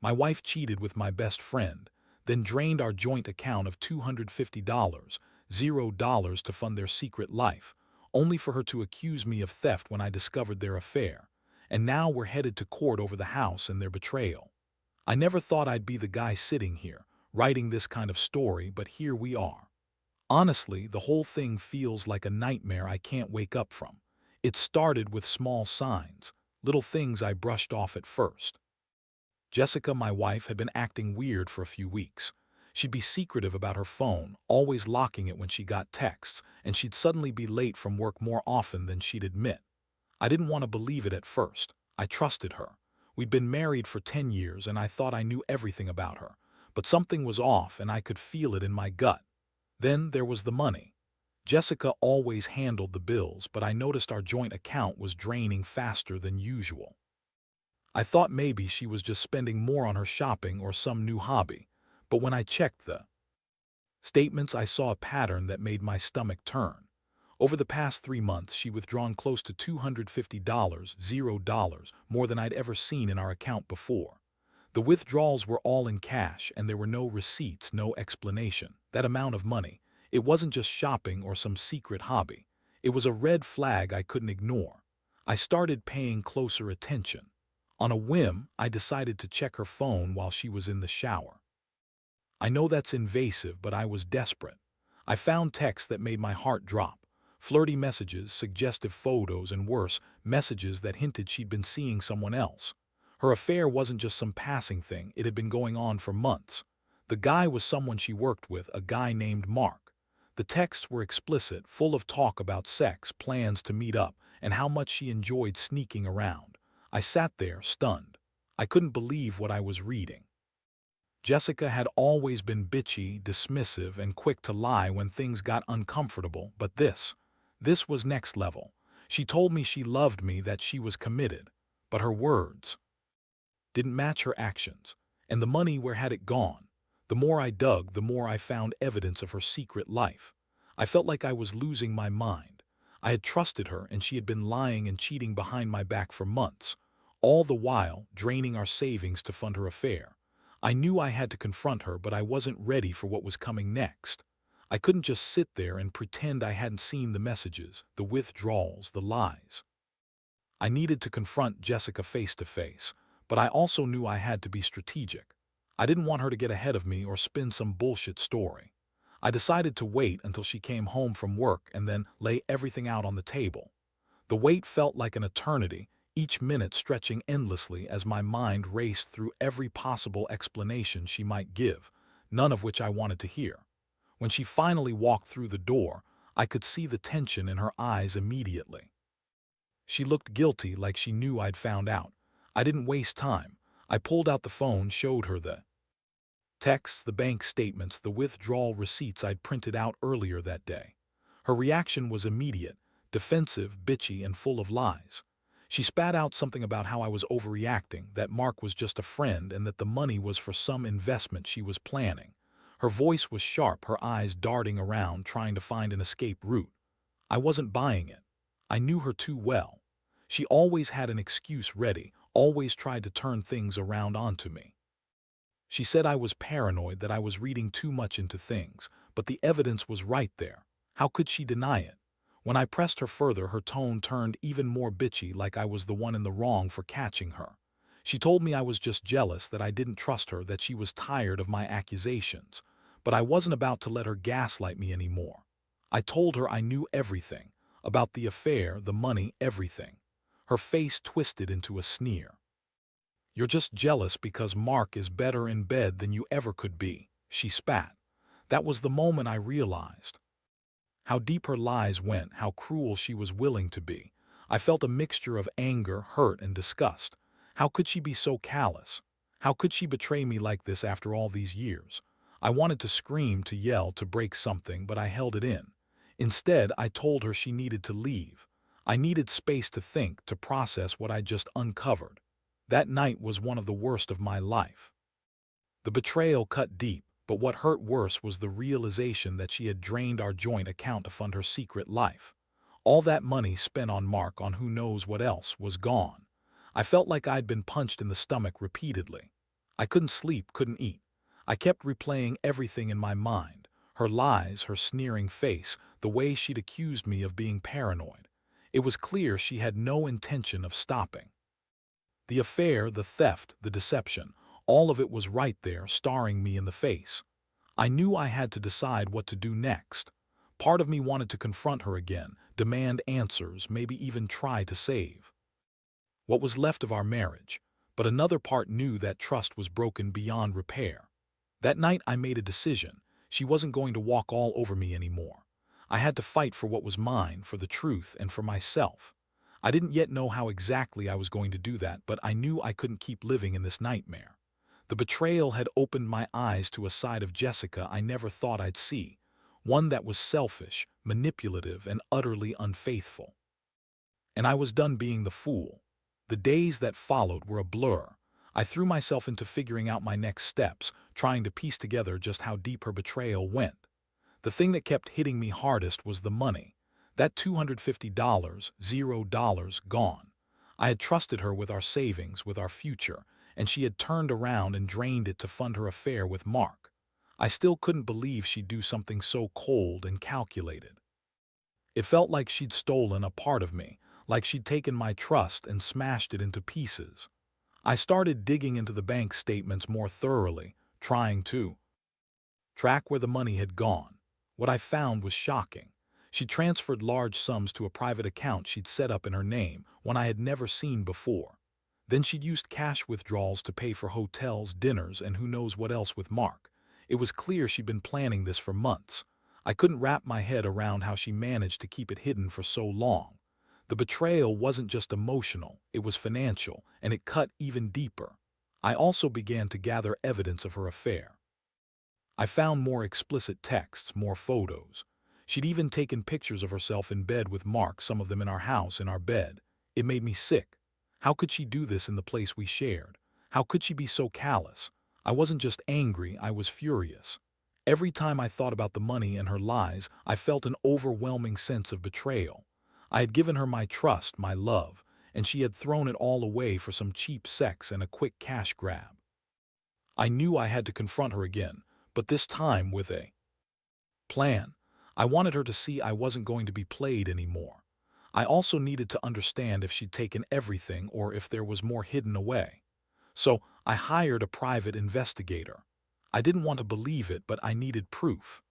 My wife cheated with my best friend, then drained our joint account of $250, $0 to fund their secret life, only for her to accuse me of theft when I discovered their affair. And now we're headed to court over the house and their betrayal. I never thought I'd be the guy sitting here, writing this kind of story, but here we are. Honestly, the whole thing feels like a nightmare I can't wake up from. It started with small signs, little things I brushed off at first. Jessica, my wife, had been acting weird for a few weeks. She'd be secretive about her phone, always locking it when she got texts, and she'd suddenly be late from work more often than she'd admit. I didn't want to believe it at first. I trusted her. We'd been married for 10 years and I thought I knew everything about her. But something was off and I could feel it in my gut. Then there was the money. Jessica always handled the bills, but I noticed our joint account was draining faster than usual. I thought maybe she was just spending more on her shopping or some new hobby, but when I checked the statements, I saw a pattern that made my stomach turn. Over the past 3 months, she'd withdrawn close to $250, $0, more than I'd ever seen in our account before. The withdrawals were all in cash and there were no receipts, no explanation. That amount of money, it wasn't just shopping or some secret hobby. It was a red flag I couldn't ignore. I started paying closer attention. On a whim, I decided to check her phone while she was in the shower. I know that's invasive, but I was desperate. I found texts that made my heart drop. Flirty messages, suggestive photos, and worse, messages that hinted she'd been seeing someone else. Her affair wasn't just some passing thing, it had been going on for months. The guy was someone she worked with, a guy named Mark. The texts were explicit, full of talk about sex, plans to meet up, and how much she enjoyed sneaking around. I sat there, stunned. I couldn't believe what I was reading. Jessica had always been bitchy, dismissive, and quick to lie when things got uncomfortable, but this was next level. She told me she loved me, that she was committed, but her words didn't match her actions. And the money, where had it gone? The more I dug, the more I found evidence of her secret life. I felt like I was losing my mind. I had trusted her, and she had been lying and cheating behind my back for months, all the while draining our savings to fund her affair. I knew I had to confront her, but I wasn't ready for what was coming next. I couldn't just sit there and pretend I hadn't seen the messages, the withdrawals, the lies. I needed to confront Jessica face to face, but I also knew I had to be strategic. I didn't want her to get ahead of me or spin some bullshit story. I decided to wait until she came home from work and then lay everything out on the table. The wait felt like an eternity, each minute stretching endlessly as my mind raced through every possible explanation she might give, none of which I wanted to hear. When she finally walked through the door, I could see the tension in her eyes immediately. She looked guilty, like she knew I'd found out. I didn't waste time. I pulled out the phone, showed her the texts, the bank statements, the withdrawal receipts I'd printed out earlier that day. Her reaction was immediate, defensive, bitchy, and full of lies. She spat out something about how I was overreacting, that Mark was just a friend, and that the money was for some investment she was planning. Her voice was sharp, her eyes darting around, trying to find an escape route. I wasn't buying it. I knew her too well. She always had an excuse ready, always tried to turn things around onto me. She said I was paranoid, that I was reading too much into things, but the evidence was right there. How could she deny it? When I pressed her further, her tone turned even more bitchy, like I was the one in the wrong for catching her. She told me I was just jealous, that I didn't trust her, that she was tired of my accusations. But I wasn't about to let her gaslight me anymore. I told her I knew everything, about the affair, the money, everything. Her face twisted into a sneer. "You're just jealous because Mark is better in bed than you ever could be," she spat. That was the moment I realized how deep her lies went, how cruel she was willing to be. I felt a mixture of anger, hurt, and disgust. How could she be so callous? How could she betray me like this after all these years? I wanted to scream, to yell, to break something, but I held it in. Instead, I told her she needed to leave. I needed space to think, to process what I'd just uncovered. That night was one of the worst of my life. The betrayal cut deep, but what hurt worse was the realization that she had drained our joint account to fund her secret life. All that money spent on Mark, on who knows what else, was gone. I felt like I'd been punched in the stomach repeatedly. I couldn't sleep, couldn't eat. I kept replaying everything in my mind. Her lies, her sneering face, the way she'd accused me of being paranoid. It was clear she had no intention of stopping. The affair, the theft, the deception, all of it was right there, staring me in the face. I knew I had to decide what to do next. Part of me wanted to confront her again, demand answers, maybe even try to save what was left of our marriage, but another part knew that trust was broken beyond repair. That night I made a decision. She wasn't going to walk all over me anymore. I had to fight for what was mine, for the truth, and for myself. I didn't yet know how exactly I was going to do that, but I knew I couldn't keep living in this nightmare. The betrayal had opened my eyes to a side of Jessica I never thought I'd see, one that was selfish, manipulative, and utterly unfaithful. And I was done being the fool. The days that followed were a blur. I threw myself into figuring out my next steps, trying to piece together just how deep her betrayal went. The thing that kept hitting me hardest was the money. That $250, $0 gone. I had trusted her with our savings, with our future, and she had turned around and drained it to fund her affair with Mark. I still couldn't believe she'd do something so cold and calculated. It felt like she'd stolen a part of me, like she'd taken my trust and smashed it into pieces. I started digging into the bank statements more thoroughly, trying to track where the money had gone. What I found was shocking. She transferred large sums to a private account she'd set up in her name, one I had never seen before. Then she'd used cash withdrawals to pay for hotels, dinners, and who knows what else with Mark. It was clear she'd been planning this for months. I couldn't wrap my head around how she managed to keep it hidden for so long. The betrayal wasn't just emotional, it was financial, and it cut even deeper. I also began to gather evidence of her affair. I found more explicit texts, more photos. She'd even taken pictures of herself in bed with Mark, some of them in our house, in our bed. It made me sick. How could she do this in the place we shared? How could she be so callous? I wasn't just angry, I was furious. Every time I thought about the money and her lies, I felt an overwhelming sense of betrayal. I had given her my trust, my love, and she had thrown it all away for some cheap sex and a quick cash grab. I knew I had to confront her again, but this time with a plan. I wanted her to see I wasn't going to be played anymore. I also needed to understand if she'd taken everything or if there was more hidden away. So I hired a private investigator. I didn't want to believe it, but I needed proof.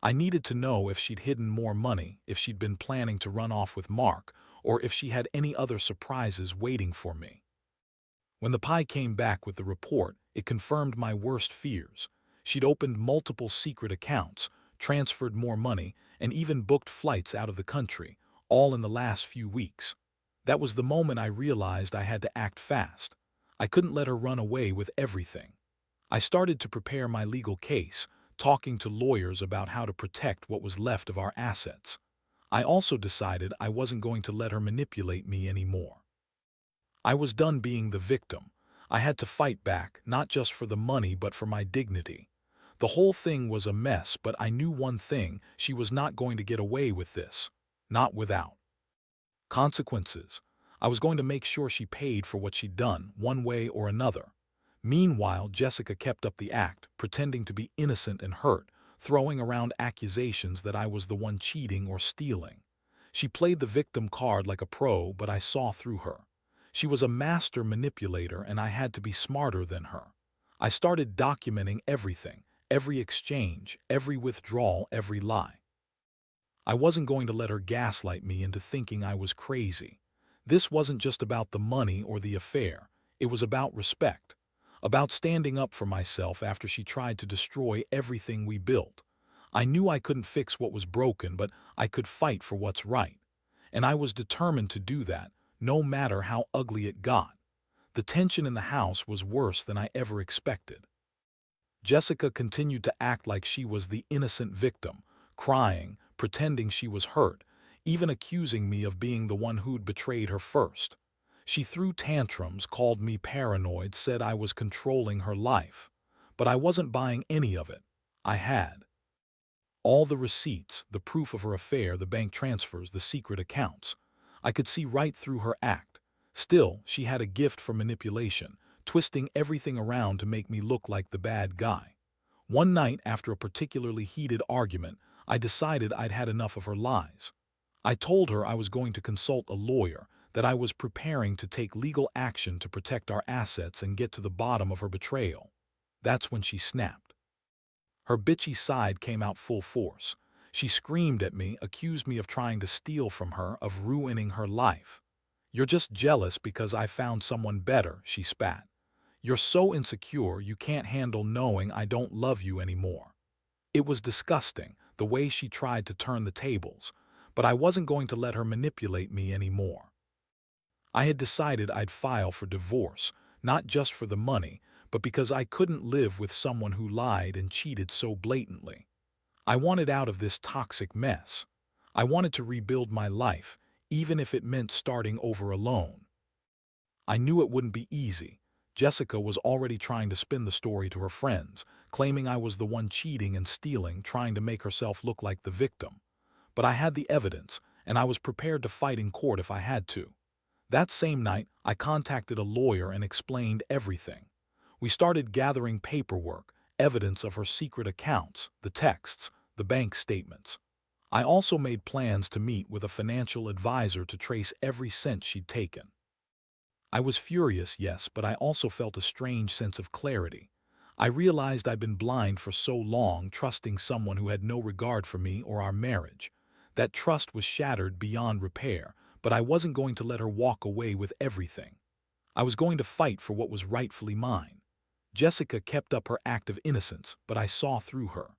I needed to know if she'd hidden more money, if she'd been planning to run off with Mark, or if she had any other surprises waiting for me. When the pie came back with the report, it confirmed my worst fears. She'd opened multiple secret accounts, transferred more money, and even booked flights out of the country, all in the last few weeks. That was the moment I realized I had to act fast. I couldn't let her run away with everything. I started to prepare my legal case, talking to lawyers about how to protect what was left of our assets. I also decided I wasn't going to let her manipulate me anymore. I was done being the victim. I had to fight back, not just for the money but for my dignity. The whole thing was a mess, but I knew one thing: she was not going to get away with this. Not without consequences. I was going to make sure she paid for what she'd done, one way or another. Meanwhile, Jessica kept up the act, pretending to be innocent and hurt, throwing around accusations that I was the one cheating or stealing. She played the victim card like a pro, but I saw through her. She was a master manipulator, and I had to be smarter than her. I started documenting everything, every exchange, every withdrawal, every lie. I wasn't going to let her gaslight me into thinking I was crazy. This wasn't just about the money or the affair. It was about respect, about standing up for myself after she tried to destroy everything we built. I knew I couldn't fix what was broken, but I could fight for what's right. And I was determined to do that, no matter how ugly it got. The tension in the house was worse than I ever expected. Jessica continued to act like she was the innocent victim, crying, pretending she was hurt, even accusing me of being the one who'd betrayed her first. She threw tantrums, called me paranoid, said I was controlling her life. But I wasn't buying any of it. I had all the receipts, the proof of her affair, the bank transfers, the secret accounts. I could see right through her act. Still, she had a gift for manipulation, twisting everything around to make me look like the bad guy. One night, after a particularly heated argument, I decided I'd had enough of her lies. I told her I was going to consult a lawyer, that I was preparing to take legal action to protect our assets and get to the bottom of her betrayal. That's when she snapped. Her bitchy side came out full force. She screamed at me, accused me of trying to steal from her, of ruining her life. "You're just jealous because I found someone better," she spat. "You're so insecure you can't handle knowing I don't love you anymore." It was disgusting, the way she tried to turn the tables, but I wasn't going to let her manipulate me anymore. I had decided I'd file for divorce, not just for the money, but because I couldn't live with someone who lied and cheated so blatantly. I wanted out of this toxic mess. I wanted to rebuild my life, even if it meant starting over alone. I knew it wouldn't be easy. Jessica was already trying to spin the story to her friends, claiming I was the one cheating and stealing, trying to make herself look like the victim. But I had the evidence, and I was prepared to fight in court if I had to. That same night, I contacted a lawyer and explained everything. We started gathering paperwork, evidence of her secret accounts, the texts, the bank statements. I also made plans to meet with a financial advisor to trace every cent she'd taken. I was furious, yes, but I also felt a strange sense of clarity. I realized I'd been blind for so long, trusting someone who had no regard for me or our marriage. That trust was shattered beyond repair, but I wasn't going to let her walk away with everything. I was going to fight for what was rightfully mine. Jessica kept up her act of innocence, but I saw through her.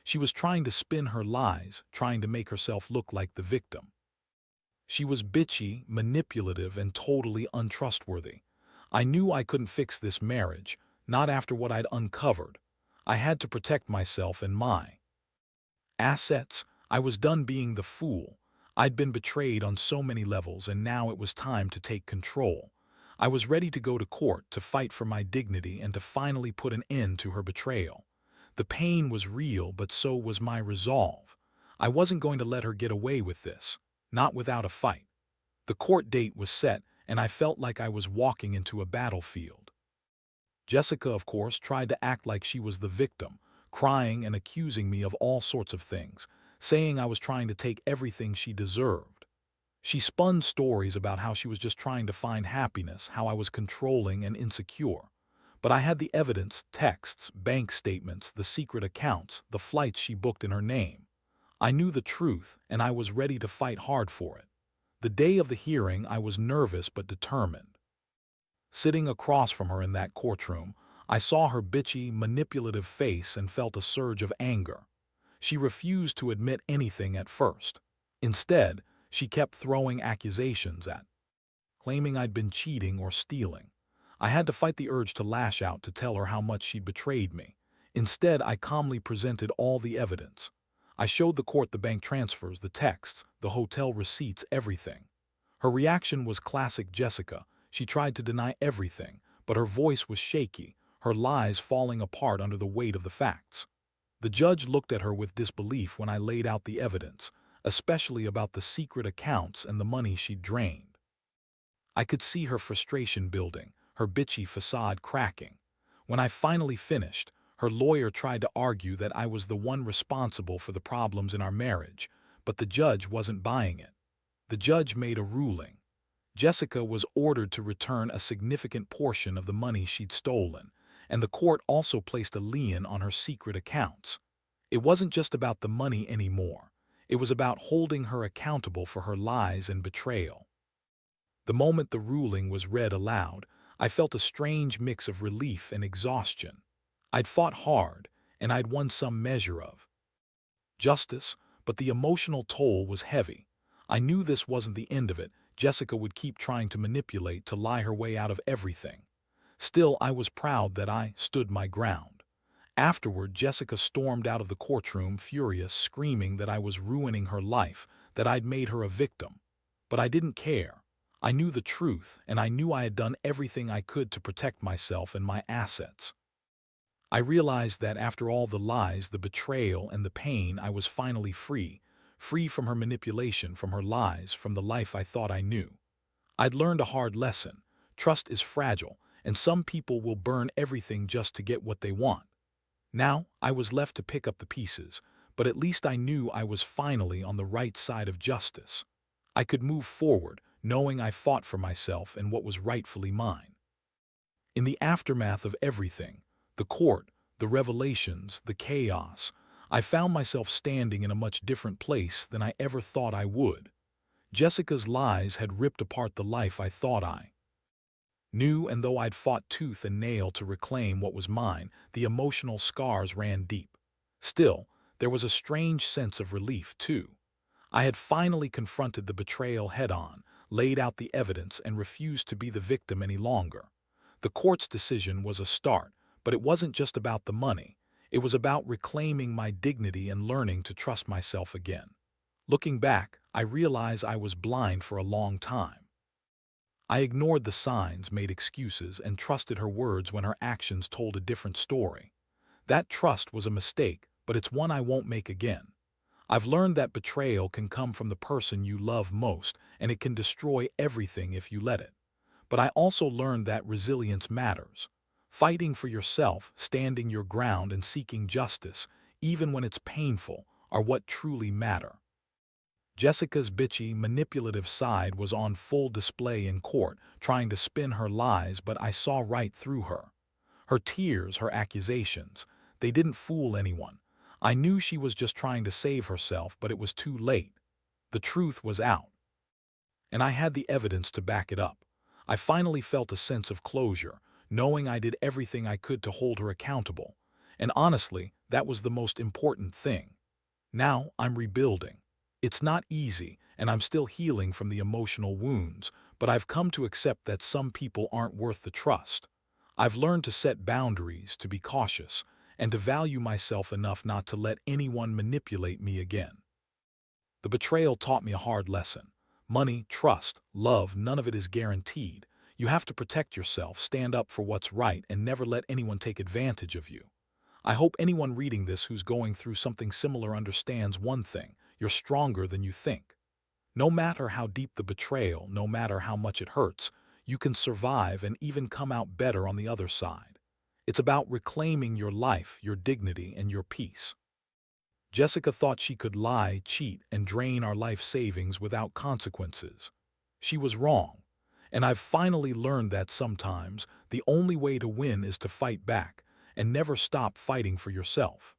She was trying to spin her lies, trying to make herself look like the victim. She was bitchy, manipulative, and totally untrustworthy. I knew I couldn't fix this marriage, not after what I'd uncovered. I had to protect myself and my assets. I was done being the fool. I'd been betrayed on so many levels, and now it was time to take control. I was ready to go to court, to fight for my dignity, and to finally put an end to her betrayal. The pain was real, but so was my resolve. I wasn't going to let her get away with this, not without a fight. The court date was set, and I felt like I was walking into a battlefield. Jessica, of course, tried to act like she was the victim, crying and accusing me of all sorts of things, saying I was trying to take everything she deserved. She spun stories about how she was just trying to find happiness, how I was controlling and insecure. But I had the evidence, texts, bank statements, the secret accounts, the flights she booked in her name. I knew the truth, and I was ready to fight hard for it. The day of the hearing, I was nervous but determined. Sitting across from her in that courtroom, I saw her bitchy, manipulative face and felt a surge of anger. She refused to admit anything at first. Instead, she kept throwing accusations at, claiming I'd been cheating or stealing. I had to fight the urge to lash out, to tell her how much she'd betrayed me. Instead, I calmly presented all the evidence. I showed the court the bank transfers, the texts, the hotel receipts, everything. Her reaction was classic Jessica. She tried to deny everything, but her voice was shaky, her lies falling apart under the weight of the facts. The judge looked at her with disbelief when I laid out the evidence, especially about the secret accounts and the money she'd drained. I could see her frustration building, her bitchy facade cracking. When I finally finished, her lawyer tried to argue that I was the one responsible for the problems in our marriage, but the judge wasn't buying it. The judge made a ruling. Jessica was ordered to return a significant portion of the money she'd stolen, and the court also placed a lien on her secret accounts. It wasn't just about the money anymore. It was about holding her accountable for her lies and betrayal. The moment the ruling was read aloud, I felt a strange mix of relief and exhaustion. I'd fought hard, and I'd won some measure of justice, but the emotional toll was heavy. I knew this wasn't the end of it. Jessica would keep trying to manipulate, to lie her way out of everything. Still, I was proud that I stood my ground. Afterward, Jessica stormed out of the courtroom, furious, screaming that I was ruining her life, that I'd made her a victim. But I didn't care. I knew the truth, and I knew I had done everything I could to protect myself and my assets. I realized that after all the lies, the betrayal, and the pain, I was finally free. Free from her manipulation, from her lies, from the life I thought I knew. I'd learned a hard lesson. Trust is fragile, and some people will burn everything just to get what they want. Now, I was left to pick up the pieces, but at least I knew I was finally on the right side of justice. I could move forward, knowing I fought for myself and what was rightfully mine. In the aftermath of everything, the court, the revelations, the chaos, I found myself standing in a much different place than I ever thought I would. Jessica's lies had ripped apart the life I thought I knew, and though I'd fought tooth and nail to reclaim what was mine, the emotional scars ran deep. Still, there was a strange sense of relief, too. I had finally confronted the betrayal head-on, laid out the evidence, and refused to be the victim any longer. The court's decision was a start, but it wasn't just about the money. It was about reclaiming my dignity and learning to trust myself again. Looking back, I realize I was blind for a long time. I ignored the signs, made excuses, and trusted her words when her actions told a different story. That trust was a mistake, but it's one I won't make again. I've learned that betrayal can come from the person you love most, and it can destroy everything if you let it. But I also learned that resilience matters. Fighting for yourself, standing your ground, and seeking justice, even when it's painful, are what truly matter. Jessica's bitchy, manipulative side was on full display in court, trying to spin her lies, but I saw right through her. Her tears, her accusations, they didn't fool anyone. I knew she was just trying to save herself, but it was too late. The truth was out, and I had the evidence to back it up. I finally felt a sense of closure, knowing I did everything I could to hold her accountable. And honestly, that was the most important thing. Now I'm rebuilding. It's not easy, and I'm still healing from the emotional wounds, but I've come to accept that some people aren't worth the trust. I've learned to set boundaries, to be cautious, and to value myself enough not to let anyone manipulate me again. The betrayal taught me a hard lesson. Money, trust, love, none of it is guaranteed. You have to protect yourself, stand up for what's right, and never let anyone take advantage of you. I hope anyone reading this who's going through something similar understands one thing: you're stronger than you think. No matter how deep the betrayal, no matter how much it hurts, you can survive and even come out better on the other side. It's about reclaiming your life, your dignity, and your peace. Jessica thought she could lie, cheat, and drain our life savings without consequences. She was wrong, and I've finally learned that sometimes the only way to win is to fight back and never stop fighting for yourself.